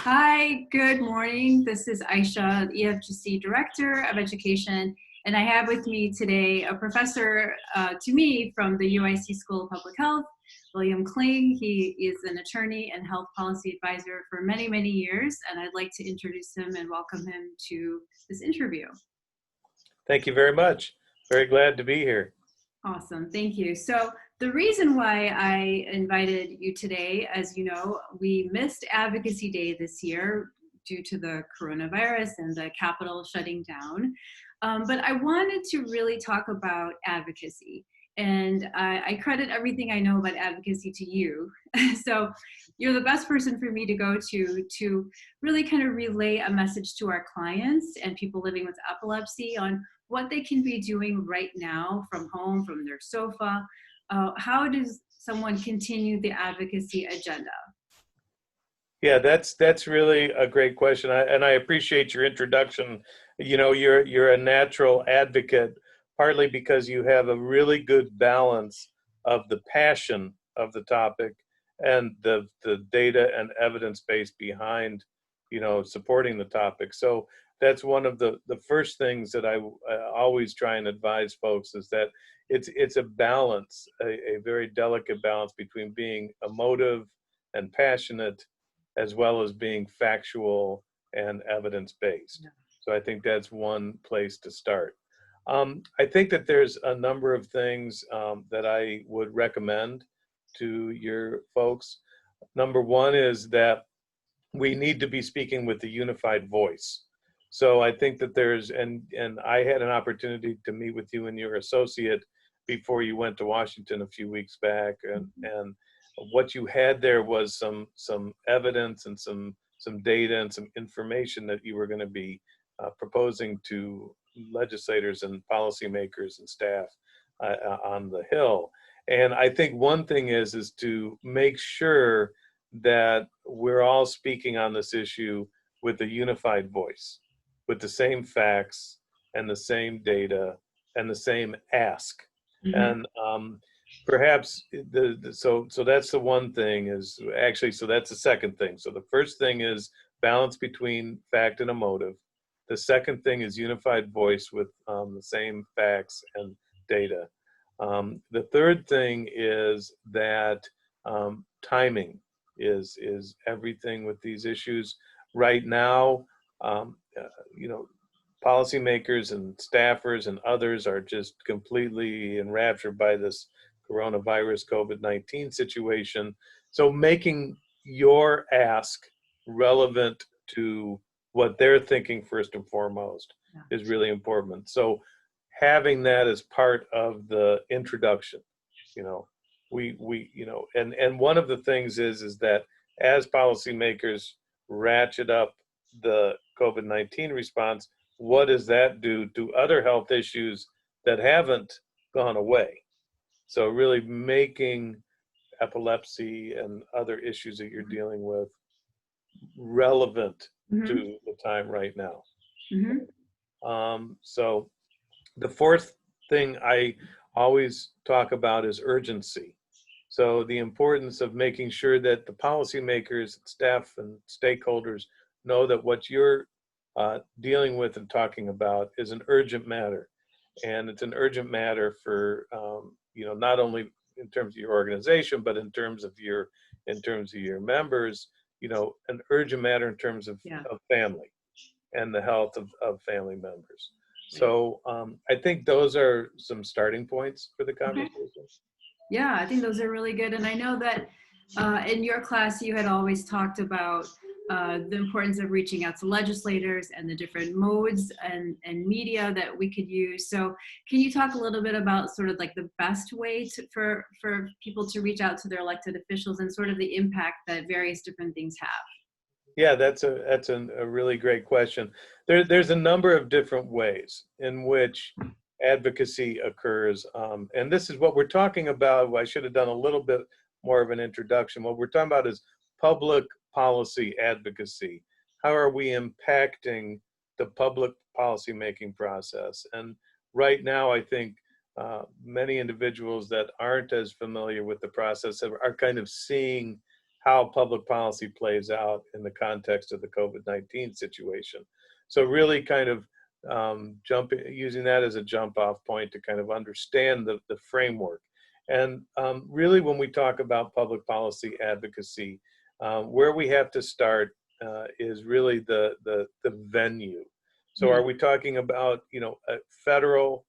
Hi, good morning. This is Ayesha, the EFGC Director of Education, and I have with me today a professor to me from the UIC School of Public Health, William Kling. He is an attorney and health policy advisor for many, many years, and I'd like to introduce him and welcome him to this interview. Thank you very much. Very glad to be here. Awesome, thank you. So the reason why I invited you today, as you know, we missed Advocacy Day this year due to the coronavirus and the Capitol shutting down. But I wanted to really talk about advocacy. And I credit everything I know about advocacy to you. So you're the best person for me to go to really kind of relay a message to our clients and people living with epilepsy on what they can be doing right now from home, from their sofa. How does someone continue the advocacy agenda? Yeah, that's really a great question, and I appreciate your introduction. You know, you're a natural advocate, partly because you have a really good balance of the passion of the topic and the data and evidence base behind, supporting the topic. So that's one of the first things that I always try and advise folks is that it's a balance, a very delicate balance between being emotive and passionate as well as being factual and evidence-based. Yeah. So I think that's one place to start. I think that there's a number of things that I would recommend to your folks. Number one is that we need to be speaking with a unified voice. So I think that and I had an opportunity to meet with you and your associate before you went to Washington a few weeks back, and what you had there was some evidence and some data and some information that you were going to be proposing to legislators and policymakers and staff on the Hill. And I think one thing is to make sure that we're all speaking on this issue with a unified voice, with the same facts and the same data and the same ask. Mm-hmm. And perhaps so that's the one thing is actually, so that's the second thing. So the first thing is balance between fact and emotive. The second thing is unified voice with the same facts and data. The third thing is that timing is everything with these issues right now. You know, policymakers and staffers and others are just completely enraptured by this coronavirus COVID-19 situation. So making your ask relevant to what they're thinking first and foremost is really important. So having that as part of the introduction, and one of the things is that as policymakers ratchet up the COVID-19 response, what does that do to other health issues that haven't gone away? So really making epilepsy and other issues that you're dealing with relevant Mm-hmm. to the time right now. Mm-hmm. So the fourth thing I always talk about is urgency. So the importance of making sure that the policymakers, staff, and stakeholders know that what you're dealing with and talking about is an urgent matter. And it's an urgent matter for, not only in terms of your organization, but in terms of your members, an urgent matter in terms of family and the health of family members. So I think those are some starting points for the conversation. Okay. Yeah, I think those are really good. And I know that in your class, you had always talked about the importance of reaching out to legislators and the different modes and media that we could use. So can you talk a little bit about sort of like the best way for people to reach out to their elected officials and sort of the impact that various different things have? Yeah, that's a really great question. There's a number of different ways in which advocacy occurs, and this is what we're talking about. I should have done a little bit more of an introduction. What we're talking about is public policy advocacy. How are we impacting the public policy making process? And right now, I think many individuals that aren't as familiar with the process are kind of seeing how public policy plays out in the context of the COVID-19 situation. So really kind of using that as a jump off point to kind of understand the framework. And really when we talk about public policy advocacy, where we have to start is really the venue. So are we talking about, you know, a federal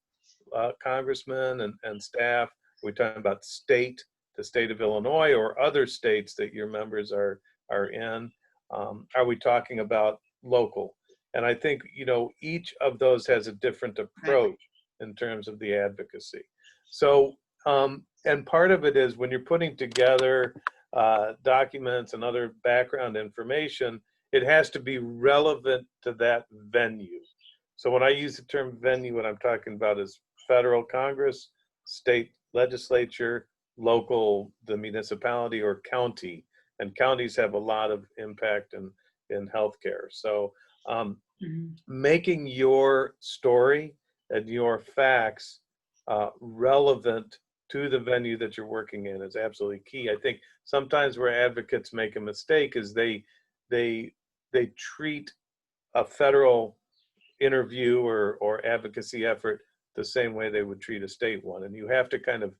congressmen and staff? Are we talking about the state of Illinois, or other states that your members are in? Are we talking about local? And I think, you know, each of those has a different approach in terms of the advocacy. So, and part of it is when you're putting together documents and other background information, it has to be relevant to that venue. So when I use the term venue, what I'm talking about is federal Congress, state legislature, local, the municipality or county. And counties have a lot of impact in healthcare. So making your story and your facts relevant to the venue that you're working in is absolutely key. I think sometimes where advocates make a mistake is they treat a federal interview or advocacy effort the same way they would treat a state one, and you have to kind of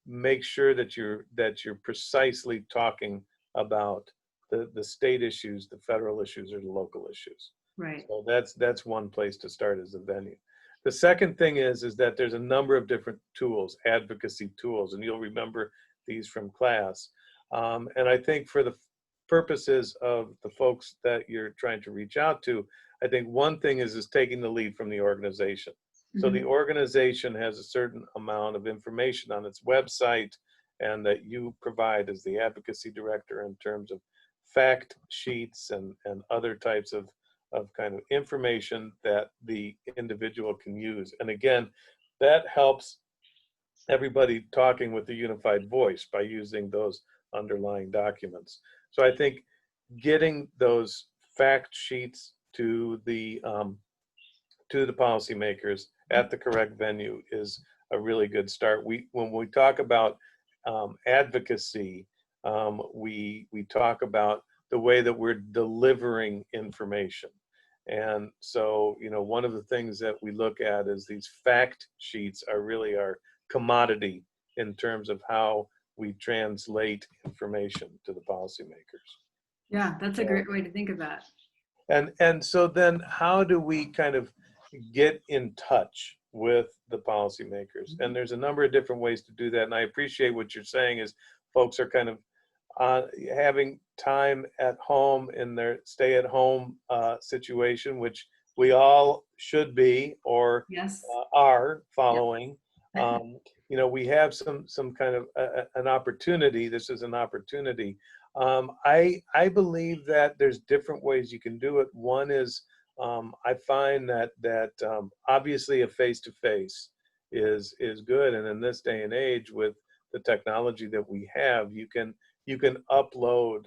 make sure that you're precisely talking about the state issues, the federal issues, or the local issues. Right. So that's one place to start as a venue. The second thing is that there's a number of different tools, advocacy tools, and you'll remember these from class. And I think for the purposes of the folks that you're trying to reach out to, I think one thing is taking the lead from the organization. So the organization has a certain amount of information on its website, and that you provide as the advocacy director in terms of fact sheets and other types of kind of information that the individual can use. And again, that helps everybody talking with the unified voice by using those underlying documents. So I think getting those fact sheets to the policymakers at the correct venue is a really good start. When we talk about advocacy, we talk about the way that we're delivering information. And so, you know, one of the things that we look at is these fact sheets are really our commodity in terms of how we translate information to the policymakers. Yeah, that's a great way to think of that. And so then how do we kind of get in touch with the policymakers? And there's a number of different ways to do that. And I appreciate what you're saying is folks are kind of having time at home in their stay-at-home situation, which we all should be or are following. You know, we have some kind of an opportunity. This is an opportunity. I believe that there's different ways you can do it. One is I find that obviously a face-to-face is good, and in this day and age with the technology that we have, you can upload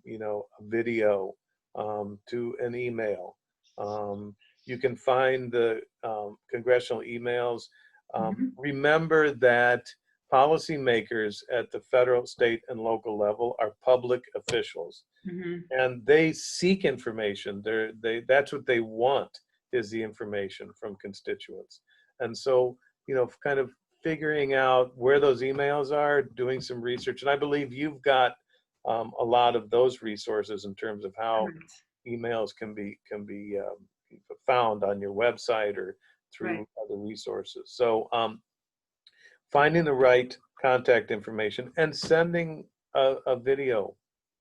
you know, a video to an email. You can find the congressional emails. Remember that policymakers at the federal, state, and local level are public officials, and they seek information. That's what they want, is the information from constituents. And so, you know, kind of figuring out where those emails are, doing some research, and I believe you've got a lot of those resources in terms of how emails can be found on your website or through other resources. So finding the right contact information and sending a video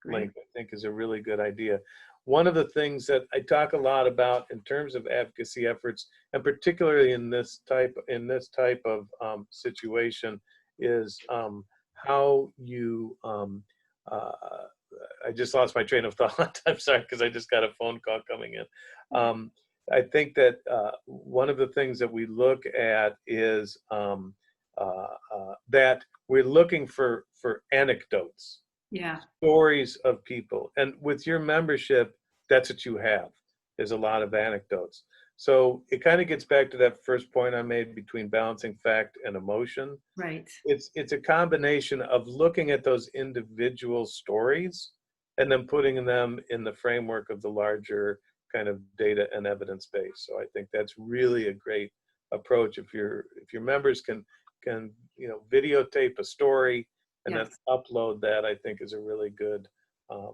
link, I think, is a really good idea. One of the things that I talk a lot about in terms of advocacy efforts, and particularly in this type of situation, is how you. I just lost my train of thought. I'm sorry, because I just got a phone call coming in. I think that one of the things that we look at is that we're looking for anecdotes, stories of people, and with your membership, that's what you have, is a lot of anecdotes. So it kind of gets back to that first point I made between balancing fact and emotion. Right. It's a combination of looking at those individual stories and then putting them in the framework of the larger kind of data and evidence base. So I think that's really a great approach. If your members can videotape a story and then Yes. upload that, I think is a really good uh,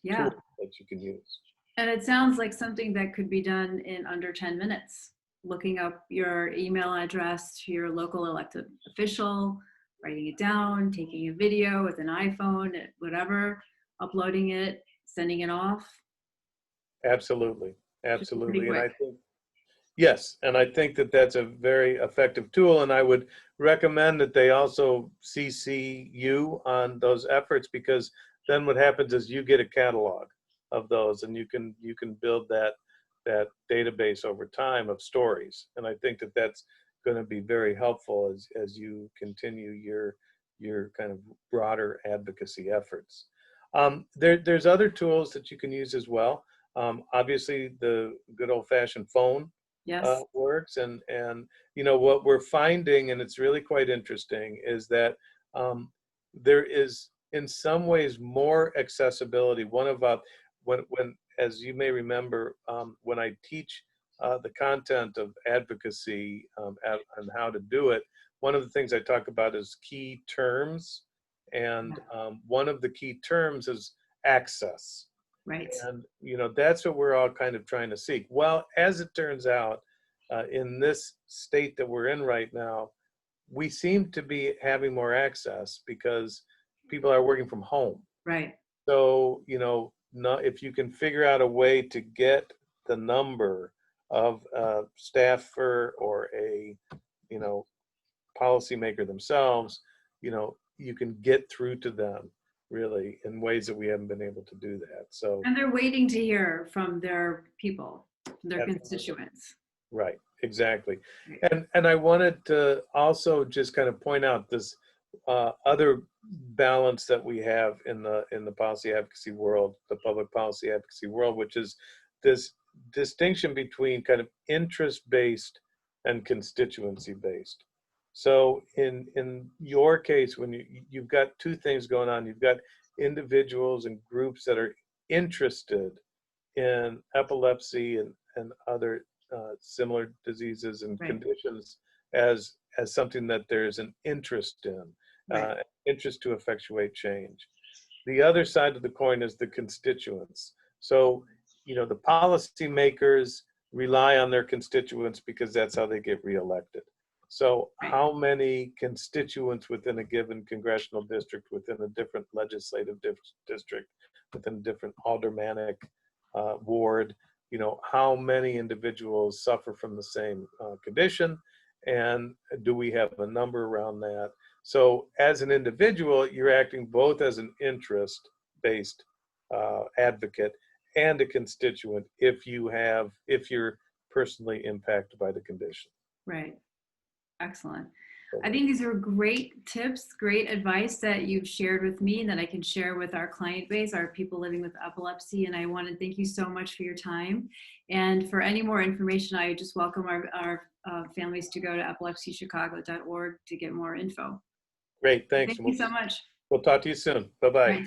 Yeah. tool that you can use. And it sounds like something that could be done in under 10 minutes. Looking up your email address to your local elected official, writing it down, taking a video with an iPhone, whatever, uploading it, sending it off. Absolutely, Should be pretty absolutely. And quick. I think yes, and I think that that's a very effective tool, and I would recommend that they also CC you on those efforts, because then what happens is you get a catalog of those, and you can build that database over time of stories. And I think that that's going to be very helpful as you continue your kind of broader advocacy efforts. There's other tools that you can use as well. Obviously, the good old-fashioned phone Yes. works, and what we're finding, and it's really quite interesting, is that there is in some ways more accessibility. One of when as you may remember, when I teach the content of advocacy and how to do it, one of the things I talk about is key terms, and one of the key terms is access. Right. And that's what we're all kind of trying to seek. Well, as it turns out, in this state that we're in right now, we seem to be having more access because people are working from home. Right. So, if you can figure out a way to get the number of a staffer or a, policymaker themselves, you can get through to them really in ways that we haven't been able to do that. So, And they're waiting to hear from their people, their absolutely. constituents. Right, exactly. Right. And I wanted to also just kind of point out this other balance that we have in the policy advocacy world, the public policy advocacy world, which is this distinction between kind of interest-based and constituency-based. So in your case, when you've got two things going on, you've got individuals and groups that are interested in epilepsy and other similar diseases and Right. conditions as something that there's an interest in, Right. interest to effectuate change. The other side of the coin is the constituents. So, the policymakers rely on their constituents because that's how they get reelected. So Right. how many constituents within a given congressional district, within a different legislative district, within a different aldermanic ward, how many individuals suffer from the same condition, and do we have a number around that? So as an individual, you're acting both as an interest-based advocate and a constituent if you're personally impacted by the condition. Right. Excellent. I think these are great tips, great advice that you've shared with me and that I can share with our client base, our people living with epilepsy. And I want to thank you so much for your time. And for any more information, I just welcome our families to go to epilepsychicago.org to get more info. Great, thanks. Thank you so much. We'll talk to you soon. All Bye-bye. right,